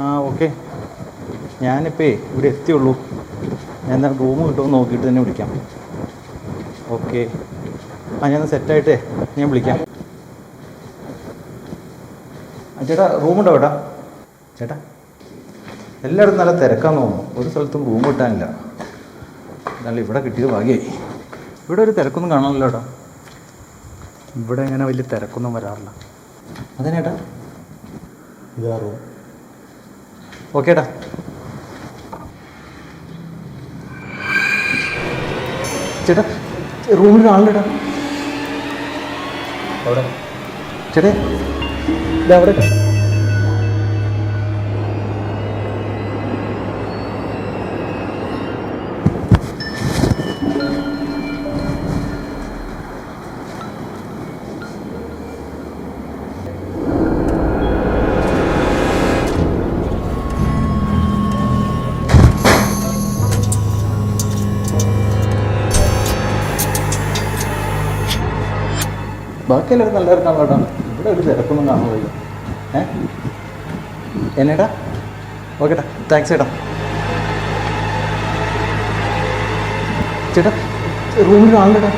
ആ ഓക്കെ, ഞാനിപ്പോൾ ഇവിടെ എത്തിയുള്ളൂ. ഞാൻ റൂം കിട്ടുമെന്ന് നോക്കിയിട്ട് തന്നെ വിളിക്കാം. ഓക്കെ, ഞാൻ സെറ്റായിട്ടേ ഞാൻ വിളിക്കാം. ചേട്ടാ റൂമുണ്ടോ ചേട്ടാ? ചേട്ടാ എല്ലായിടത്തും നല്ല തിരക്കാന്ന് തോന്നുന്നു, ഒരു സ്ഥലത്തും റൂം കിട്ടാനില്ല. എന്നാലും ഇവിടെ കിട്ടിയത് ഭാഗ്യമായി. ഇവിടെ ഒരു തിരക്കൊന്നും കാണാനില്ല ചേട്ടാ. ഇവിടെ ഇങ്ങനെ വലിയ തിരക്കൊന്നും വരാറില്ല. അതേട്ടാ ഇതാ റൂം. ഓക്കെ ഏട്ടാ. ചേട്ടാ റൂമിൽ ആളുണ്ടേട്ടാ. അവിടെ ചേട്ടാ ഇതാ അവിടെ. ബാക്കി എല്ലാവരും നല്ലവരും കാണാം. ഇവിടെ ഒരു തിരക്കൊന്നും കാണാൻ വയ്യ. എന്നേട്ടാ ഓക്കേട്ടാ, താങ്ക്സ് ചേട്ടാ. ചേട്ടാ റൂമിൽ ആളുണ്ടേട്ടാ.